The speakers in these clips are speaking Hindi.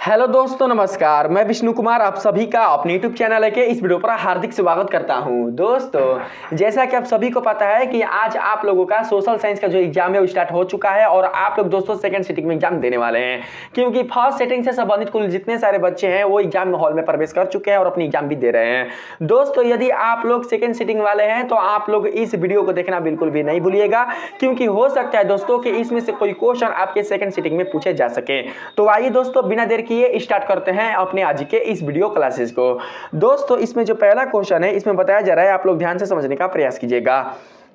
हेलो दोस्तों, नमस्कार। मैं विष्णु कुमार आप सभी का अपने यूट्यूब चैनल के इस वीडियो पर हार्दिक स्वागत करता हूं। दोस्तों, जैसा कि आप सभी को पता है कि आज आप लोगों का सोशल साइंस का जो एग्जाम है वो स्टार्ट हो चुका है और आप लोग दोस्तों सेकंड सिटिंग में एग्जाम देने वाले हैं, क्योंकि फर्स्ट सिटिंग से संबंधित कुल जितने सारे बच्चे हैं वो एग्जाम हॉल में प्रवेश कर चुके हैं और अपनी एग्जाम भी दे रहे हैं। दोस्तों, यदि आप लोग सेकेंड सिटिंग वाले हैं तो आप लोग इस वीडियो को देखना बिल्कुल भी नहीं भूलिएगा, क्योंकि हो सकता है दोस्तों कि इसमें से कोई क्वेश्चन आपके सेकंड सिटिंग में पूछे जा सके। तो आइए दोस्तों, बिना देर किए स्टार्ट करते हैं अपने आज के इस वीडियो क्लासेस को। दोस्तों, इसमें जो पहला क्वेश्चन है इसमें बताया जा रहा है, आप लोग ध्यान से समझने का प्रयास कीजिएगा।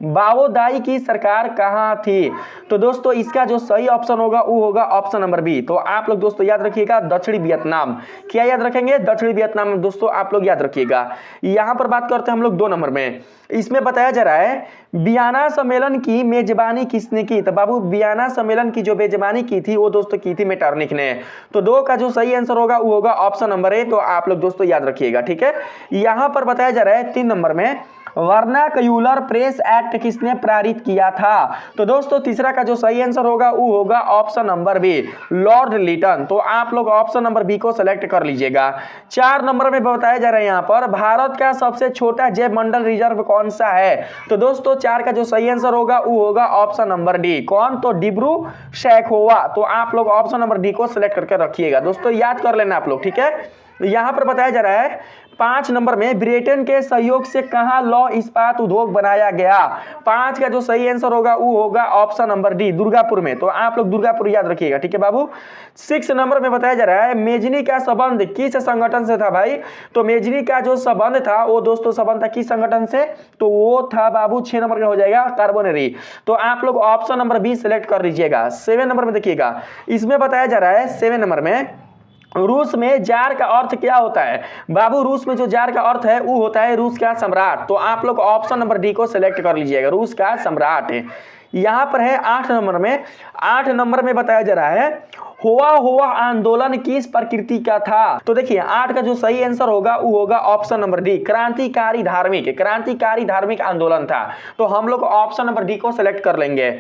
बाओदाई की सरकार कहां थी? तो दोस्तों, इसका जो सही ऑप्शन होगा वो होगा ऑप्शन नंबर बी। तो आप लोग दोस्तों याद रखिएगा, दक्षिणी वियतनाम। क्या याद रखेंगे? दक्षिणी वियतनाम में दोस्तों आप लोग याद रखिएगा। यहां पर बात करते हैं हम लोग 2 नंबर में। इसमें बताया जा रहा है वियना सम्मेलन की मेजबानी किसने की? तो बाबू, वियना सम्मेलन की जो मेजबानी की थी वो दोस्तों की थी मेटरनिख ने। तो 2 का जो सही आंसर होगा वो होगा ऑप्शन नंबर ए। तो आप लोग दोस्तों याद रखिएगा, ठीक है। यहां पर बताया जा रहा है 3 नंबर में, वर्नाक्यूलर प्रेस एक्ट किसने पारित किया था? तो दोस्तों तीसरा का जो सही आंसर होगा वो होगा option number B, Lord Lytton. तो आप लोग ऑप्शन नंबर बी को सेलेक्ट कर लीजिएगा। 4 नंबर में बताया जा रहा है यहां पर, भारत का सबसे छोटा जैव मंडल रिजर्व कौन सा है? तो दोस्तों 4 का जो सही आंसर होगा वो होगा ऑप्शन नंबर डी। कौन? तो डिब्रू सैखोवा। तो आप लोग ऑप्शन नंबर डी को सिलेक्ट करके रखिएगा। दोस्तों याद कर लेना आप लोग, ठीक है। यहां पर बताया जा रहा है 5 नंबर में, ब्रिटेन के सहयोग से कहां लौह इस्पात उद्योग बनाया गया? 5 का जो सही आंसर होगा वो होगा ऑप्शन नंबर डी, दुर्गापुर में। तो आप लोग दुर्गापुर याद रखिएगा, ठीक है बाबू। 6 नंबर में बताया जा रहा है, मेजनी का संबंध किस संगठन से था भाई? तो मेजनी का जो संबंध था वो दोस्तों संबंध था किस संगठन से? तो वो था बाबू 6 नंबर का हो जाएगा कार्बोनरी। तो आप लोग ऑप्शन नंबर बी सिलेक्ट कर लीजिएगा। 7 नंबर में देखिएगा, इसमें बताया जा रहा है 7 नंबर में, रूस में जार का अर्थ क्या होता है? बाबू, रूस में जो जार का अर्थ है वो होता है रूस का सम्राट। तो आप लोग ऑप्शन नंबर डी को सिलेक्ट कर लीजिएगा, रूस का सम्राट है। यहां पर है 8 नंबर में। 8 नंबर में बताया जा रहा है, हुआ आंदोलन किस प्रकृति का था? तो देखिए 8 का जो सही आंसर होगा वो होगा ऑप्शन नंबर डी, क्रांतिकारी धार्मिक आंदोलन था। तो हम लोग ऑप्शन नंबर डी को सिलेक्ट कर लेंगे।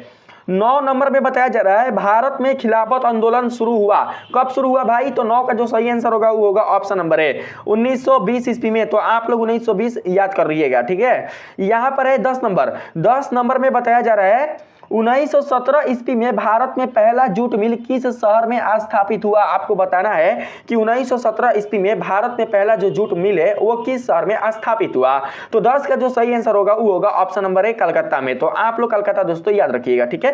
9 नंबर में बताया जा रहा है, भारत में खिलाफत आंदोलन शुरू हुआ। कब शुरू हुआ भाई? तो 9 का जो सही आंसर होगा वो होगा ऑप्शन नंबर ए, 1920 ईस्वी में। तो आप लोग 1920 याद कर रहिएगा, ठीक है। यहां पर है 10 नंबर। 10 नंबर में बताया जा रहा है, 1917 ईस्वी में भारत में पहला जूट मिल किस शहर में स्थापित हुआ? आपको बताना है कि 1917 ईस्वी में भारत में पहला जो जूट मिल है वो किस शहर में स्थापित हुआ। तो 10 का जो सही आंसर होगा वो होगा ऑप्शन नंबर ए, कलकत्ता में। तो आप लोग कलकत्ता दोस्तों याद रखिएगा, ठीक है।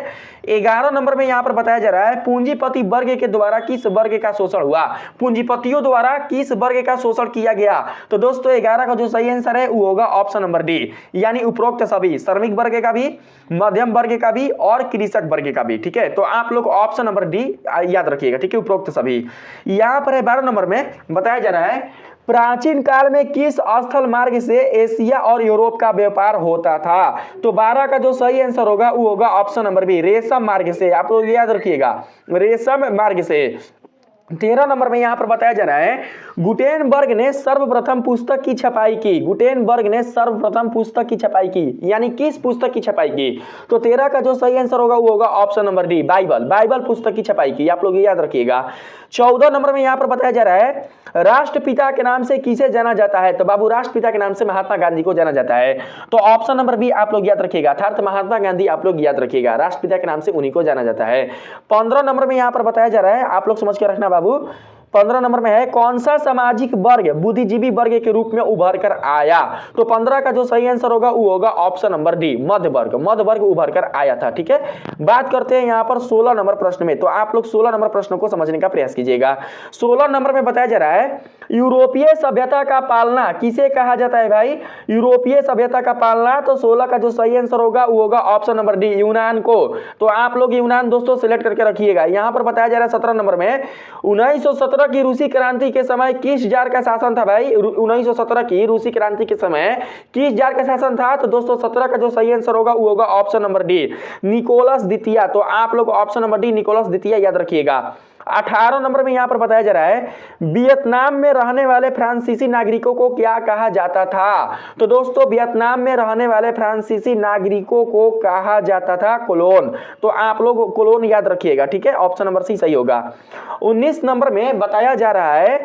11 नंबर में यहां पर बताया जा रहा है, पूंजीपति वर्ग के द्वारा किस वर्ग का शोषण हुआ? पूंजीपतियों द्वारा किस वर्ग का शोषण किया गया? तो दोस्तों 11 का जो सही आंसर है वो होगा ऑप्शन नंबर डी, यानी उपरोक्त सभी, श्रमिक वर्ग का भी, मध्यम वर्ग का भी और कृषक वर्ग का भी, ठीक है। तो आप लोग ऑप्शन नंबर डी याद रखिएगा, ठीक है, उपरोक्त सभी। यहां पर है 12 नंबर में बताया जा रहा है, प्राचीन काल में किस स्थल मार्ग से एशिया और यूरोप का व्यापार होता था? तो 12 का जो सही आंसर होगा वो होगा ऑप्शन नंबर बी, रेशम मार्ग से। आप लोग याद रखिएगा, रेशम मार्ग से। 13 नंबर में यहां पर बताया जा रहा है, गुटेनबर्ग ने सर्वप्रथम पुस्तक की छपाई की। गुटेनबर्ग ने सर्वप्रथम पुस्तक की छपाई की, यानी किस पुस्तक की छपाई की? तो 13 का जो सही आंसर होगा वो होगा ऑप्शन नंबर डी, बाइबल पुस्तक की छपाई की। आप लोग याद रखिएगा। 14 नंबर में यहां पर बताया जा रहा है, राष्ट्रपिता के नाम से किसे जाना जाता है? तो बाबू, राष्ट्रपिता के नाम से महात्मा गांधी को जाना जाता है। तो ऑप्शन नंबर बी आप लोग याद रखिएगा, अर्थात महात्मा गांधी आप लोग याद रखिएगा, राष्ट्रपिता के नाम से उन्हीं को जाना जाता है। 15 नंबर में यहां पर बताया जा रहा है, आप लोग समझ के रखना बाबू। 15 नंबर में है, कौन सा सामाजिक वर्ग बुद्धिजीवी वर्ग के रूप में उभर कर आया? तो 15 का जो सही आंसर होगा वो होगा ऑप्शन नंबर डी, मध्य वर्ग उभर कर आया था, ठीक है। बात करते हैं यहां पर 16 नंबर प्रश्न में। तो आप लोग 16 नंबर प्रश्न को समझने का प्रयास कीजिएगा। 16 नंबर में बताया जा रहा है, यूरोपीय सभ्यता का पालना किसे कहा जाता है भाई? यूरोपीय सभ्यता का पालना। तो 16 का जो सही आंसर होगा वो होगा ऑप्शन नंबर डी, यूनान को। तो आप लोग यूनान दोस्तों सिलेक्ट करके रखिएगा। यहां पर बताया जा रहा है 17 नंबर में, 1917 की रूसी क्रांति के समय किस जार का शासन था भाई? 1917 की रूसी क्रांति के समय किस जार का शासन था? तो दोस्तों 17 का जो सही आंसर होगा वो होगा ऑप्शन नंबर डी, निकोलस द्वितीय। तो आप लोग ऑप्शन नंबर डी, निकोलस द्वितीय याद रखिएगा। 18 नंबर में यहाँ पर बताया जा रहा है वियतनाम में रहने वाले फ्रांसीसी नागरिकों को क्या कहा जाता था। तो दोस्तों वियतनाम में रहने वाले फ्रांसीसी नागरिकों को कहा जाता था कोलोन। तो आप लोग कोलोन याद रखिएगा, ठीक है, ऑप्शन नंबर सी सही होगा। 19 नंबर में बताया जा रहा है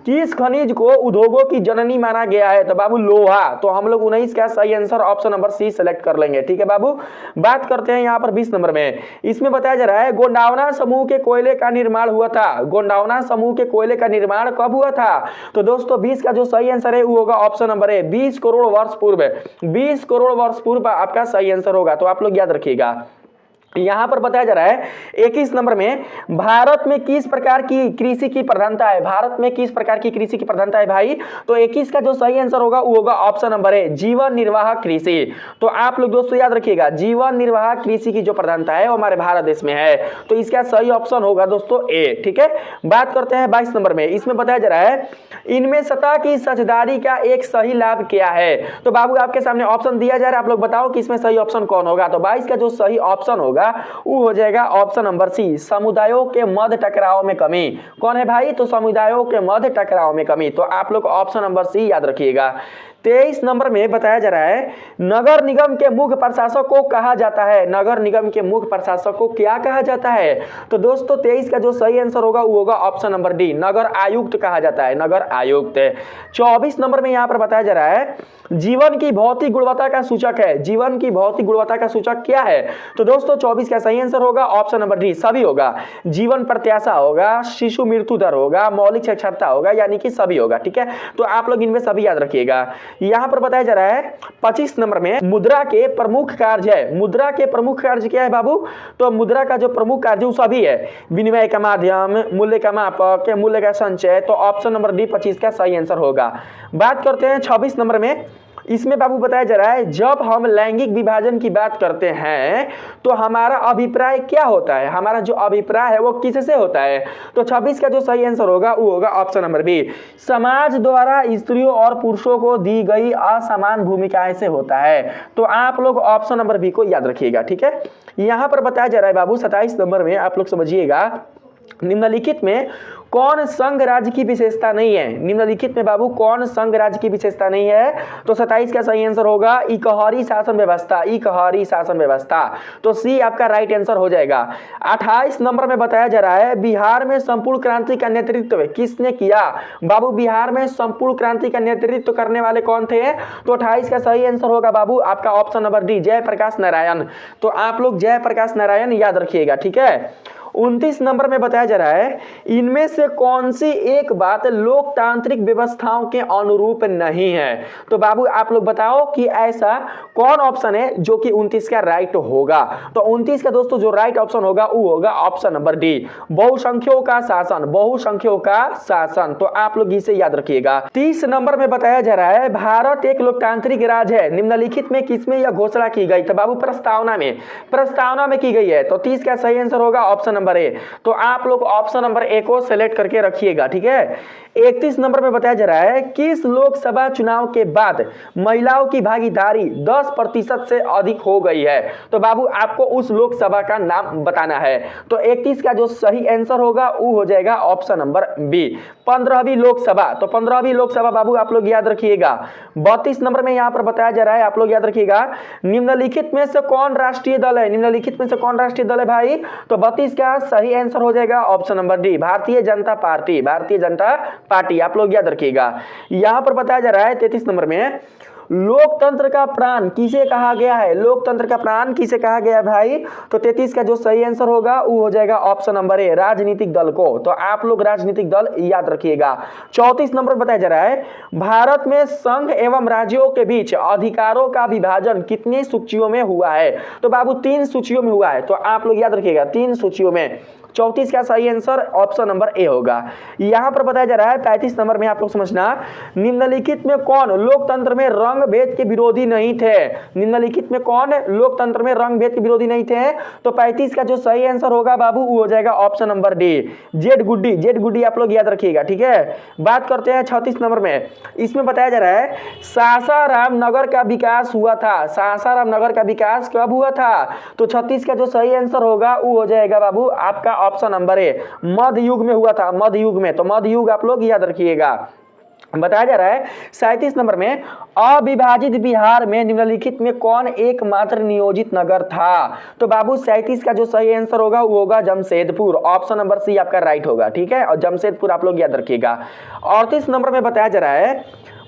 किस खनिज को उद्योगों की जननी माना गया है। तो बाबू लोहा। तो हम लोग 19 का सही answer option number C select कर लेंगे, ठीक है बाबू। बात करते हैं यहाँ पर 20 नंबर में। इसमें बताया जा रहा है गोंडवाना समूह के कोयले का निर्माण हुआ था। गोंडवाना समूह के कोयले का निर्माण कब हुआ था। तो दोस्तों 20 का जो सही आंसर है वो होगा ऑप्शन नंबर ए 20 करोड़ वर्ष पूर्व। 20 करोड़ वर्ष पूर्व आपका सही आंसर होगा। तो आप लोग याद रखिएगा। यहां पर बताया जा रहा है 21 नंबर में भारत में किस प्रकार की कृषि की प्रधानता है। भारत में किस प्रकार की कृषि की प्रधानता है भाई। तो 21 का जो सही आंसर होगा वो होगा ऑप्शन नंबर ए जीवन निर्वाह कृषि। तो आप लोग दोस्तों याद रखिएगा जीवन निर्वाह कृषि की जो प्रधानता है वो हमारे भारत देश में है। तो इसका सही ऑप्शन होगा दोस्तों ए, ठीक है। बात करते हैं 22 नंबर में। इसमें बताया जा रहा है इनमें सतह की साझेदारी का एक सही लाभ क्या है। तो बाबू आपके सामने ऑप्शन दिया जा रहा है, आप लोग बताओ कि इसमें सही ऑप्शन कौन होगा। तो 22 का जो सही ऑप्शन होगा वो हो जाएगा ऑप्शन नंबर सी समुदायों के मध्य टकराव में कमी। कौन है भाई। तो समुदायों के मध्य टकराव में कमी। तो आप लोग ऑप्शन नंबर सी याद रखिएगा। 23 नंबर में बताया जा रहा है नगर निगम के मुख्य प्रशासक को कहा जाता है। नगर निगम के मुख्य प्रशासक को क्या कहा जाता है। तो दोस्तों 23 का जो सही आंसर होगा वो होगा ऑप्शन नंबर डी नगर आयुक्त कहा जाता है, नगर आयुक्त। 24 नंबर में यहां पर बताया जा रहा है जीवन की भौतिक गुणवत्ता का सूचक है। जीवन की भौतिक गुणवत्ता का सूचक क्या है। तो दोस्तों 24 का सही आंसर होगा ऑप्शन नंबर डी सभी होगा। जीवन प्रत्याशा होगा, शिशु मृत्यु दर होगा, मौलिक साक्षरता होगा, यानी कि सभी होगा, ठीक है। तो आप लोग इनमें सभी याद रखिएगा। यहां पर बताया जा रहा है 25 नंबर में मुद्रा के प्रमुख कार्य है। मुद्रा के प्रमुख कार्य क्या है बाबू। तो मुद्रा का जो प्रमुख कार्य वो सभी है विनिमय का माध्यम, मूल्य का मापक, मूल्य का संचय। तो ऑप्शन नंबर डी 25 का सही आंसर होगा। बात करते हैं 26 नंबर में। इसमें बाबू बताया जा रहा है जब हम लैंगिक विभाजन की बात करते हैं तो हमारा अभिप्राय क्या होता है। हमारा जो अभिप्राय है वो किससे होता है। तो 26 का जो सही आंसर होगा वो होगा ऑप्शन नंबर बी समाज द्वारा स्त्रियों और पुरुषों को दी गई असमान भूमिकाएं से होता है। तो आप लोग ऑप्शन नंबर बी को याद रखिएगा, ठीक है। यहां पर बताया जा रहा है बाबू 27 नंबर में आप लोग समझिएगा निम्नलिखित में कौन संघ राज्य की विशेषता नहीं है। निम्नलिखित में बाबू कौन संघ राज्य की विशेषता नहीं है। तो 27 का सही आंसर होगा इकहरी शासन व्यवस्था, इकहरी शासन व्यवस्था। तो सी आपका राइट आंसर हो जाएगा। 28 नंबर में बताया जा रहा है बिहार में संपूर्ण क्रांति का नेतृत्व किसने किया। बाबू बिहार में संपूर्ण क्रांति का नेतृत्व करने वाले कौन थे। तो 28 का सही आंसर होगा बाबू आपका option number D Jayaprakash Narayan. तो आप लोग जयप्रकाश नारायण याद रखिएगा, ठीक है। 29 नंबर में बताया जा रहा है इनमें से कौन सी एक बात लोकतांत्रिक व्यवस्थाओं के अनुरूप नहीं है। तो बाबू आप लोग बताओ कि ऐसा कौन ऑप्शन है जो कि 29 का राइट होगा। तो 29 का दोस्तों जो राइट ऑप्शन होगा वो होगा ऑप्शन नंबर डी बहुसंख्यों का शासन, बहुसंख्यों का शासन। तो आप लोग इसे याद रखिएगा। 30 नंबर में बताया जा रहा है भारत एक लोकतांत्रिक राज्य है। निम्नलिखित में किसमें यह घोषणा की गई। तो बाबू प्रस्तावना में, प्रस्तावना में की गई है। तो 30 का सही आंसर होगा ऑप्शन नंबर ए। तो आप लोग ऑप्शन नंबर ए को सिलेक्ट करके रखिएगा, ठीक है। 31 नंबर में बताया जा रहा है किस लोकसभा चुनाव के बाद महिलाओं की भागीदारी 10% से अधिक हो गई है। तो बाबू आपको उस लोकसभा का नाम बताना है। तो 31 का जो सही आंसर होगा वो हो जाएगा ऑप्शन नंबर बी 15वीं लोकसभा। तो 15वीं लोकसभा बाबू आप लोग याद रखिएगा। 32 नंबर में यहां पर बताया जा रहा है आप लोग याद रखिएगा निम्नलिखित में से कौन राष्ट्रीय दल है। निम्नलिखित में से कौन राष्ट्रीय दल है भाई। तो 32 का सही आंसर हो जाएगा option number D Bharatiya Janata party, Bharatiya Janata party. आप लोग याद रखिएगा। यहां पर बताया जा रहा है 33 नंबर में लोकतंत्र का प्राण किसे कहा गया है। लोकतंत्र का प्राण किसे कहा गया है भाई। तो 33 का जो सही आंसर होगा वो हो जाएगा ऑप्शन नंबर ए राजनीतिक दल को। तो आप लोग राजनीतिक दल याद रखिएगा। 34 नंबर बताया जा रहा है भारत में संघ एवं राज्यों के बीच अधिकारों का विभाजन कितनी सूचियों में हुआ है। तो बाबू 3 सूचियों में हुआ है। तो आप लोग याद रखिएगा 3 सूचियों में। 34 का सही आंसर ऑप्शन नंबर ए होगा। यहां पर बताया जा रहा है 35 नंबर में आप लोग समझना निम्नलिखित में कौन लोकतंत्र में रंग भेद के विरोधी नहीं थे। निम्नलिखित में कौन लोकतंत्र में रंग भेद के विरोधी नहीं थे। तो 35 का जो सही आंसर होगा बाबू वो हो जाएगा ऑप्शन नंबर डी जेड गुड्डी। जेड गुड्डी आप लोग याद रखिएगा, ठीक है। बात करते हैं 36 नंबर में। इसमें बताया जा रहा है सासाराम नगर का विकास हुआ था। सासाराम नगर का विकास कब हुआ था। तो 36 का जो सही आंसर होगा वो हो जाएगा बाबू आपका ऑप्शन नंबर ए मध्य युग में हुआ था, मध्य युग में। तो मध्य युग आप लोग याद रखिएगा। बताया जा रहा है 37 नंबर में अविभाजित बिहार में निम्नलिखित में कौन एकमात्र नियोजित नगर था? तो बाबू 37 का जो सही आंसर होगा वो होगा जमशेदपुर। ऑप्शन नंबर सी आपका राइट होगा, ठीक है। और जमशेदपुर आप लोग याद रखिएगा। 38 नंबर में बताया जा रहा है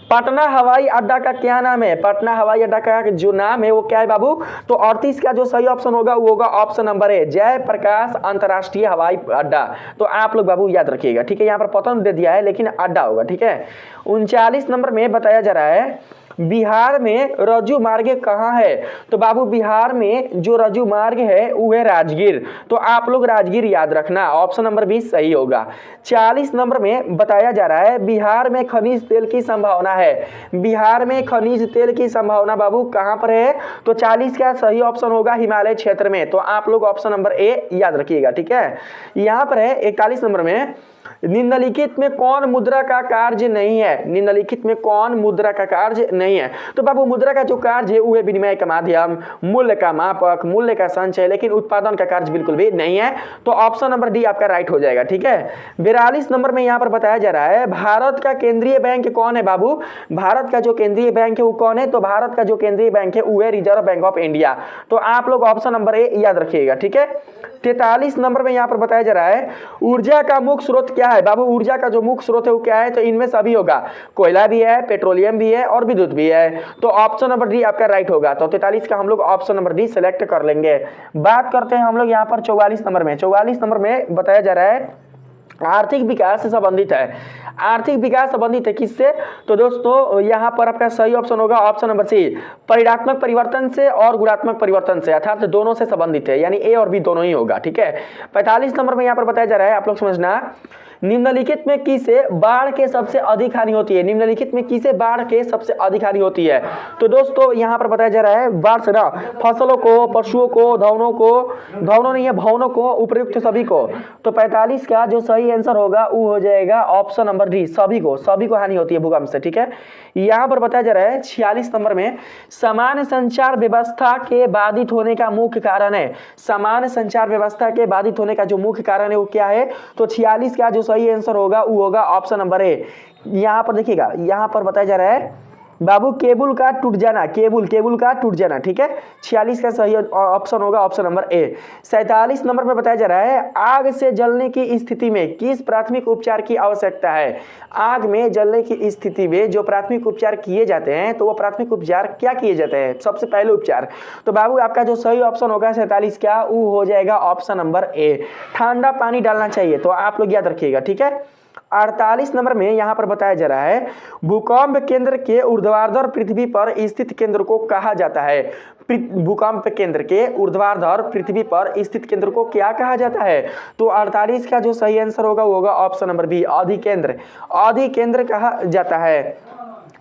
पटना हवाई अड्डा का क्या नाम है? पटना हवाई अड्डा का जो नाम है वो क्या है बाबू? तो 38 का जो सही ऑप्शन होगा वो होगा ऑप्शन नंबर ए जयप्रकाश अंतरराष्ट्रीय हवाई अड्डा। तो आप लोग बाबू याद रखिएगा, ठीक है। यहाँ पर पतन दे दिया है लेकिन अड्डा होगा, ठीक है। 39 नंबर में बताया जा रहा है बिहार में रज्जु मार्ग कहाँ है? तो बाबू बिहार में जो रज्जु मार्ग है वो है राजगीर। तो आप लोग राजगीर याद रखना, ऑप्शन नंबर 20 सही होगा। 40 नंबर में बताया जा रहा है बिहार में खनिज तेल की संभावना है। बिहार में खनिज तेल की संभावना बाबू कहाँ पर है? तो 40 का सही ऑप्शन होगा हिमालय क्षेत्र में। तो आप लोग ऑप्शन नंबर ए याद रखिएगा, ठीक है। यहाँ पर है 41 नंबर में निम्नलिखित में कौन मुद्रा का कार्य नहीं है? निम्नलिखित में कौन मुद्रा का कार्य नहीं है? तो बाबू मुद्रा का जो कार्य है वो है विनिमय का माध्यम, मूल्य का मापक, मूल्य का संचय, लेकिन उत्पादन का कार्य बिल्कुल भी नहीं है। तो ऑप्शन नंबर डी आपका राइट हो जाएगा, ठीक है। 42 नंबर में यहाँ पर बताया जा रहा है भारत का केंद्रीय बैंक कौन है बाबू? भारत का जो केंद्रीय बैंक है वो कौन है? तो भारत का जो केंद्रीय बैंक है वो है रिजर्व बैंक ऑफ इंडिया। तो आप लोग ऑप्शन नंबर ए याद रखिएगा, ठीक है। 43 नंबर में यहाँ पर बताया जा रहा है ऊर्जा का मुख्य स्रोत क्या है? बाबू ऊर्जा का जो मुख्य स्रोत है वो क्या है? तो इनमें सभी होगा, कोयला भी है, पेट्रोलियम भी है और विद्युत भी है। तो ऑप्शन नंबर डी आपका राइट होगा। तो 43 का हम लोग ऑप्शन नंबर डी सेलेक्ट कर लेंगे। बात करते हैं हम लोग यहाँ पर 44 नंबर में। 44 नंबर में बताया जा रहा है आर्थिक विकास से संबंधित है। आर्थिक विकास संबंधित है किससे? तो दोस्तों यहाँ पर आपका सही ऑप्शन होगा ऑप्शन नंबर सी परिणात्मक परिवर्तन से और गुणात्मक परिवर्तन से, अर्थात दोनों से संबंधित है, यानी ए और बी दोनों ही होगा, ठीक है। 45 नंबर में यहाँ पर बताया जा रहा है, आप लोग समझना, निम्नलिखित में किसे बाढ़ के सबसे अधिक हानि होती है? निम्नलिखित में किसे बाढ़ के सबसे अधिक हानि होती है? तो दोस्तों यहाँ पर बताया जा रहा है बाढ़ से ना फसलों को, पशुओं को, भवनों नहीं है, भवनों को, उपयुक्त सभी को। तो 45 का जो सही आंसर होगा वो हो जाएगा ऑप्शन नंबर डी सभी को हानि होती है भूकंप से, ठीक है। यहाँ पर बताया जा रहा है 46 नंबर में सामान्य संचार व्यवस्था के बाधित होने का मुख्य कारण है। सामान्य संचार व्यवस्था के बाधित होने का जो मुख्य कारण है वो क्या है? तो 46 का जो सही आंसर होगा वो होगा ऑप्शन नंबर ए। यहाँ पर देखिएगा, यहाँ पर बताया जा रहा है बाबू केबल का टूट जाना, केबल का टूट जाना, ठीक है। 46 का सही ऑप्शन होगा ऑप्शन नंबर ए। 47 नंबर में बताया जा रहा है आग से जलने की स्थिति में किस प्राथमिक उपचार की आवश्यकता है? आग में जलने की स्थिति में जो प्राथमिक उपचार किए जाते हैं तो वो प्राथमिक उपचार क्या किए जाते हैं? सबसे पहले उपचार। तो बाबू आपका जो सही ऑप्शन होगा 47 का वो हो जाएगा ऑप्शन नंबर ए ठंडा पानी डालना चाहिए। तो आप लोग याद रखिएगा, ठीक है। 48 नंबर में यहाँ पर बताया जा रहा है भूकंप केंद्र के ऊर्ध्वाधर पृथ्वी पर स्थित केंद्र को कहा जाता है। भूकंप केंद्र के ऊर्ध्वाधर पृथ्वी पर स्थित केंद्र को क्या कहा जाता है? तो 48 का जो सही आंसर होगा वो होगा ऑप्शन नंबर बी अधिकेंद्र कहा जाता है।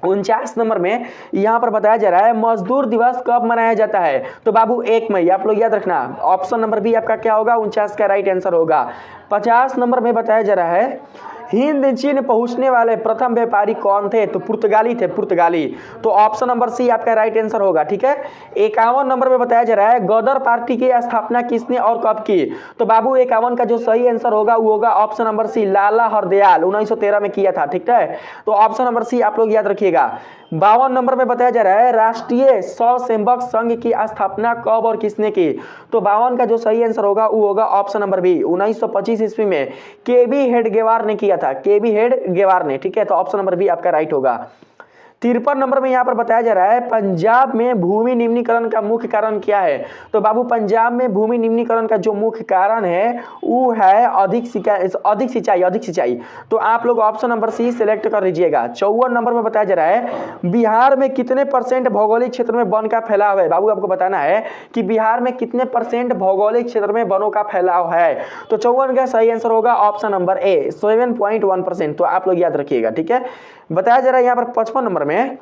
49 नंबर में यहाँ पर बताया जा रहा है मजदूर दिवस कब मनाया जाता है? तो बाबू 1 मई, आप लोग याद रखना, ऑप्शन नंबर बी आपका क्या होगा? 49 का राइट आंसर होगा। 50 नंबर में बताया जा रहा है हिंद चीन पहुंचने वाले प्रथम व्यापारी कौन थे? तो पुर्तगाली थे, पुर्तगाली। तो ऑप्शन नंबर सी आपका राइट आंसर होगा, ठीक है। 51 नंबर में बताया जा रहा है गदर पार्टी की स्थापना किसने और कब की? तो बाबू 51 का जो सही आंसर होगा वो होगा ऑप्शन नंबर सी लाला हरदयाल 1913 में किया था, ठीक है। तो ऑप्शन नंबर सी आप लोग याद रखिएगा। 52 नंबर में बताया जा रहा है राष्ट्रीय स्वयंसेवक संघ की स्थापना कब और किसने की? तो 52 का जो सही आंसर होगा वो होगा ऑप्शन नंबर बी 1925 ईस्वी में केबी हेडगेवार ने किया था, केबी हेडगेवार ने, ठीक है। तो ऑप्शन नंबर बी आपका राइट होगा। 53 नंबर में यहाँ पर बताया जा रहा है पंजाब में भूमि निम्नीकरण का मुख्य कारण क्या है? तो बाबू पंजाब में भूमि निम्नीकरण का जो मुख्य कारण है वो है अधिक सिंचाई। तो आप लोग ऑप्शन नंबर सी सिलेक्ट कर लीजिएगा। 54 नंबर में बताया जा रहा है बिहार में कितने % भौगोलिक क्षेत्र में वन का फैलाव है? बाबू आपको बताना है कि बिहार में कितने % भौगोलिक क्षेत्र में वनों का फैलाव है। तो 54 का सही आंसर होगा ऑप्शन नंबर ए 7.1%। तो आप लोग याद रखिएगा, ठीक है। बताया जा रहा है यहाँ पर 55 नंबर में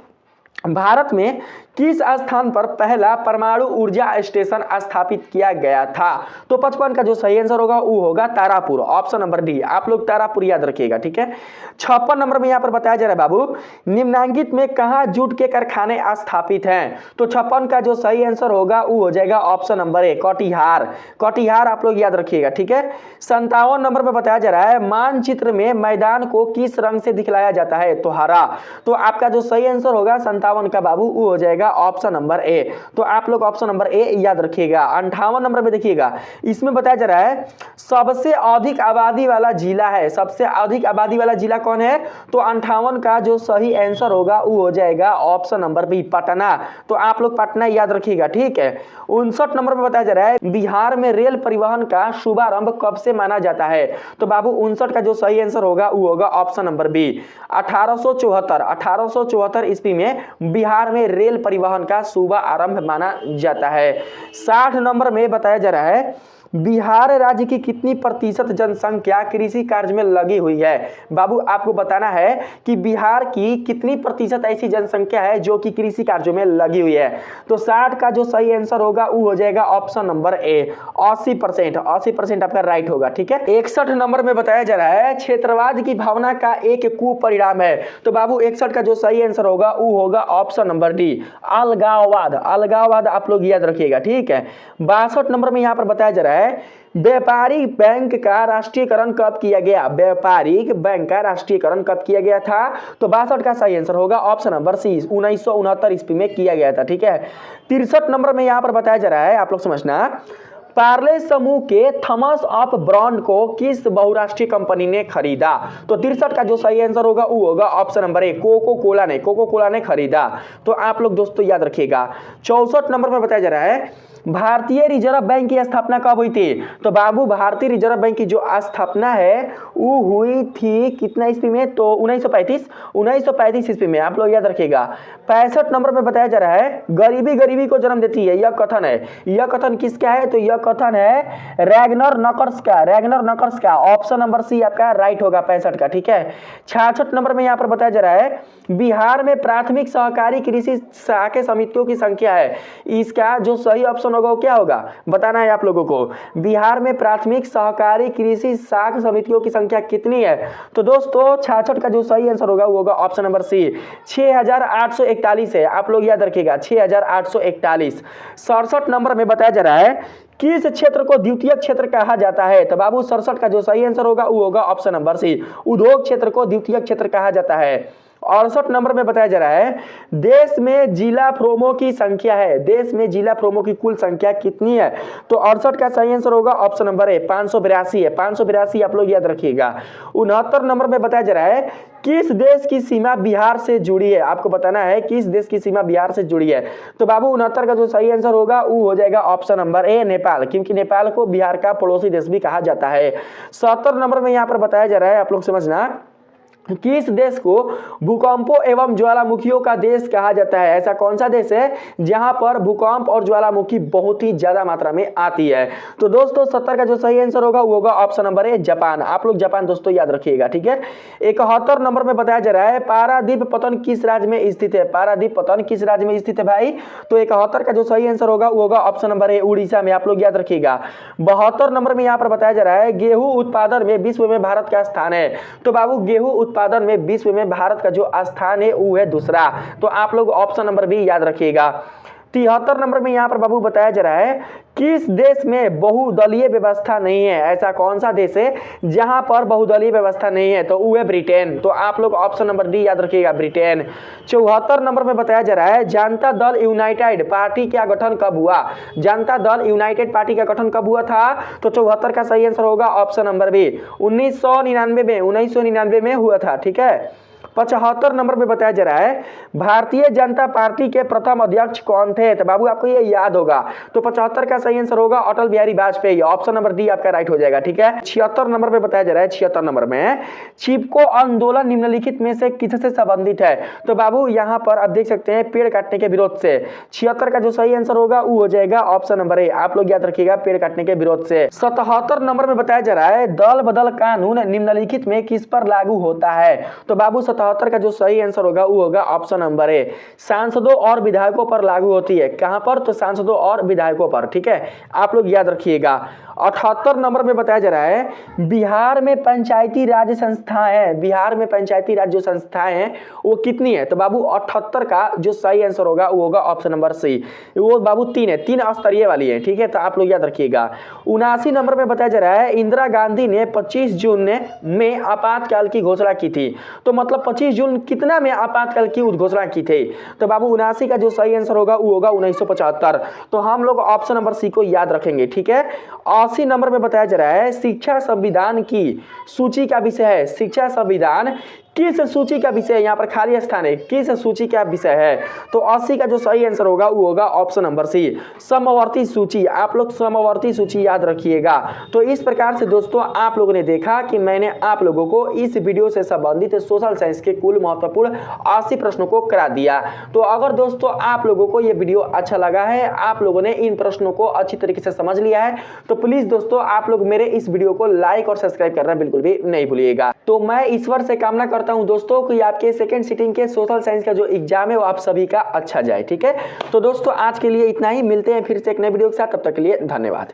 भारत में किस स्थान पर पहला परमाणु ऊर्जा स्टेशन स्थापित किया गया था? तो 55 का जो सही आंसर होगा वो होगा तारापुर, ऑप्शन नंबर डी। आप लोग तारापुर याद रखिएगा, ठीक है। 56 नंबर में यहाँ पर बताया जा रहा है बाबू, निम्नांकित में कहाँ जूट के कारखाने स्थापित हैं? तो 56 का जो सही आंसर होगा वो हो जाएगा ऑप्शन नंबर ए, कटिहार। कटिहार आप लोग याद रखिएगा, ठीक है। 57 नंबर में बताया जा रहा है, मानचित्र में मैदान को किस रंग से दिखलाया जाता है? तो हरा। तो आपका जो सही आंसर होगा 57 का बाबू वो हो जाएगा ऑप्शन नंबर ए। तो आप लोग ऑप्शन नंबर ए याद रखिएगा। 58 नंबर में देखिएगा, इसमें बताया जा रहा है सबसे अधिक आबादी वाला जिला है। सबसे अधिक आबादी वाला जिला कौन है? तो 58 का जो सही आंसर होगा वो हो जाएगा ऑप्शन नंबर बी, पटना। तो आप लोग पटना याद रखिएगा, ठीक है। 59 नंबर में बताया जा रहा है, बिहार में रेल परिवहन का शुभारंभ कब से माना जाता है? तो बाबू 59 का जो सही आंसर होगा वो होगा ऑप्शन नंबर बी, 1874 ईस्वी में बिहार में रेल परिवहन का शुभ आरंभ माना जाता है। 60 नंबर में बताया जा रहा है, बिहार राज्य की कितनी प्रतिशत जनसंख्या कृषि कार्य में लगी हुई है? बाबू आपको बताना है कि बिहार की कितनी प्रतिशत ऐसी जनसंख्या है जो कि कृषि कार्यों में लगी हुई है। तो 60 का जो सही आंसर होगा वो हो जाएगा ऑप्शन नंबर ए, 80%। 80% आपका राइट होगा, ठीक है। 61 नंबर में बताया जा रहा है, क्षेत्रवाद की भावना का एक कुपरिणाम है। तो बाबू 61 का जो सही आंसर होगा वो होगा ऑप्शन नंबर डी, अलगाववाद। अलगाववाद आप लोग याद रखिएगा, ठीक है। 62 नंबर में यहाँ पर बताया जा रहा है, व्यापारिक बैंक का राष्ट्रीयकरण कब किया गया? व्यापारिक बैंक का राष्ट्रीयकरण कब किया गया था? तो 62 का सही आंसर होगा ऑप्शन नंबर सी, 1969 ईस्वी में किया गया था, ठीक है। 63 नंबर में यहां पर बताया जा रहा है, आप लोग समझना, पार्ले समूह के थॉमस अप ब्रांड को किस बहुराष्ट्रीय कंपनी ने खरीदा? तो 63 का जो सही आंसर होगा वो होगा option number A, Coca Cola ने। कोको कोला ने खरीदा। तो आप लोग दोस्तों याद रखिएगा। 64 नंबर में बताया जा रहा है, भारतीय रिजर्व बैंक की स्थापना कब हुई थी? तो बाबू भारतीय रिजर्व बैंक की जो स्थापना है वो हुई थी कितना ईस्वी में? तो 1935 ईस्वी में। आप लोग याद रखिएगा। 65 नंबर में बताया जा रहा है, गरीबी गरीबी को जन्म देती है, यह कथन है। यह कथन किसका है? तो यह कथन है रैगनर नकर्स का। रैगनर नकर्स का, ऑप्शन नंबर सी आपका राइट होगा 65 का, ठीक है। 66 नंबर में यहाँ पर बताया जा रहा है, बिहार में प्राथमिक सहकारी कृषि शाखा समितियों की संख्या है। इसका जो सही ऑप्शन होगा क्या होगा बताना है आप लोगों को। बिहार में प्राथमिक सहकारी कृषि शाखा समितियों की संख्या कितनी है? तो दोस्तों 66 का जो सही आंसर होगा वो होगा ऑप्शन नंबर सी, 6841 है। आप लोग याद रखिएगा 6841। 67 नंबर में बताया जा रहा है, किस क्षेत्र को द्वितीयक क्षेत्र कहा जाता है? तो बाबू 67 का जो सही आंसर होगा वो होगा ऑप्शन नंबर सी, उद्योग क्षेत्र को द्वितीयक क्षेत्र कहा जाता है। 68 नंबर में बताया जा रहा है, देश में जिला प्रोमो की संख्या है। देश में जिला प्रोमो की कुल संख्या कितनी है? तो 68 का सही आंसर होगा ऑप्शन नंबर ए, 582 है। 582 आप लोग याद रखिएगा। 69 नंबर में बताया जा रहा है, किस देश की सीमा बिहार से जुड़ी है? आपको बताना है किस देश की सीमा बिहार से जुड़ी है। तो बाबू 69 का जो सही आंसर होगा वो हो जाएगा ऑप्शन नंबर ए, नेपाल, क्योंकि नेपाल को बिहार का पड़ोसी देश भी कहा जाता है। 70 नंबर में यहाँ पर बताया जा रहा है, आप लोग समझना, किस देश को भूकंपों एवं ज्वालामुखियों का देश कहा जाता है? ऐसा कौन सा देश है जहां पर भूकंप और ज्वालामुखी बहुत ही ज्यादा मात्रा में आती है? तो दोस्तों 70 का जो सही आंसर होगा वो होगा ऑप्शन नंबर ए, जापान। आप लोग जापान दोस्तों याद रखिएगा, ठीक है। 71 नंबर में बताया जा रहा है, पारादीप पतन किस राज्य में स्थित है? पारादीप पतन किस राज्य में स्थित है भाई? तो 71 का जो सही आंसर होगा वो होगा ऑप्शन नंबर ए, उड़ीसा में। आप लोग याद रखिएगा। 72 नंबर में यहाँ पर बताया जा रहा है, गेहूं उत्पादन में विश्व में भारत का स्थान है। तो बाबू गेहूं उत्पादन में विश्व में भारत का जो स्थान है वो है दूसरा। तो आप लोग ऑप्शन नंबर बी याद रखिएगा। 73 नंबर में यहां पर बाबू बताया जा रहा है, किस देश में बहुदलीय व्यवस्था नहीं है? ऐसा कौन सा देश है जहां पर बहुदलीय व्यवस्था नहीं है? तो वो है ब्रिटेन। तो आप लोग ऑप्शन नंबर डी याद रखिएगा, ब्रिटेन। 74 नंबर में बताया जा रहा है, जनता दल यूनाइटेड पार्टी का गठन कब हुआ? जनता दल यूनाइटेड पार्टी का गठन कब हुआ था? तो 74 का सही आंसर होगा ऑप्शन नंबर बी, 1999 में हुआ था, ठीक है। 75 नंबर में बताया जा रहा है, भारतीय जनता पार्टी के प्रथम अध्यक्ष कौन थे? तो बाबू आपको ये याद होगा। तो 75 का सही आंसर होगा Atal Bihari Vajpayee. Option number D आपका राइट हो जाएगा, ठीक है। 76 नंबर में बताया जा रहा है, 76 नंबर में, चिपको आंदोलन निम्नलिखित में से किससे संबंधित है? तो बाबू यहाँ पर आप देख सकते हैं पेड़ काटने के विरोध से। 76 का जो सही आंसर होगा वो हो जाएगा ऑप्शन नंबर ए। आप लोग याद रखिएगा, पेड़ काटने के विरोध से। 77 नंबर में बताया जा रहा है, दल बदल कानून निम्नलिखित में किस पर लागू होता है? तो बाबू 78 का जो सही आंसर होगा वो होगा ऑप्शन नंबर ए, सांसदों और विधायकों पर लागू होती है। कहां पर? तो सांसदों और विधायकों पर। ठीक है, आप लोग याद रखिएगा। 78 नंबर में बताया जा रहा है बिहार में पंचायती राज संस्थाएं हैं, बिहार में पंचायती राज जो संस्थाएं हैं वो कितनी है? तो बाबू 78 का जो सही आंसर होगा वो होगा ऑप्शन नंबर सी, वो बाबू 3 है, 3 स्तरीय वाली है। ठीक है, तो आप लोग याद रखिएगा। 79 नंबर में बताया जा रहा है इंदिरा गांधी ने 25 जून में आपातकाल की घोषणा की थी। तो मतलब 25 जून कितना में आपातकाल की घोषणा की थी? तो बाबू 79 का जो सही आंसर होगा वो होगा 1975। तो हम लोग ऑप्शन नंबर सी को याद रखेंगे। ठीक है, 80 नंबर में बताया जा रहा है शिक्षा संविधान की सूची का विषय है। शिक्षा संविधान किस सूची का विषय है? यहाँ पर खाली स्थान है, किस सूची का विषय है? तो 80 का जो सही आंसर होगा वो होगा ऑप्शन नंबर सी, समवर्ती सूची। आप लोग समवर्ती सूची याद रखिएगा। तो इस प्रकार से दोस्तों आप लोगों ने देखा कि मैंने आप लोगों को इस वीडियो से संबंधित सोशल साइंस के कुल महत्वपूर्ण 80 प्रश्नों को करा दिया। तो अगर दोस्तों आप लोगों को ये वीडियो अच्छा लगा है, आप लोगों ने इन प्रश्नों को अच्छी तरीके से समझ लिया है, तो प्लीज दोस्तों आप लोग मेरे इस वीडियो को लाइक और सब्सक्राइब करना बिल्कुल भी नहीं भूलिएगा। तो मैं ईश्वर से कामना करता हूं दोस्तों कि आपके सेकंड सिटिंग के सोशल साइंस का जो एग्जाम है वो आप सभी का अच्छा जाए। ठीक है, तो दोस्तों आज के लिए इतना ही, मिलते हैं फिर से एक नए वीडियो के साथ, तब तक के लिए धन्यवाद।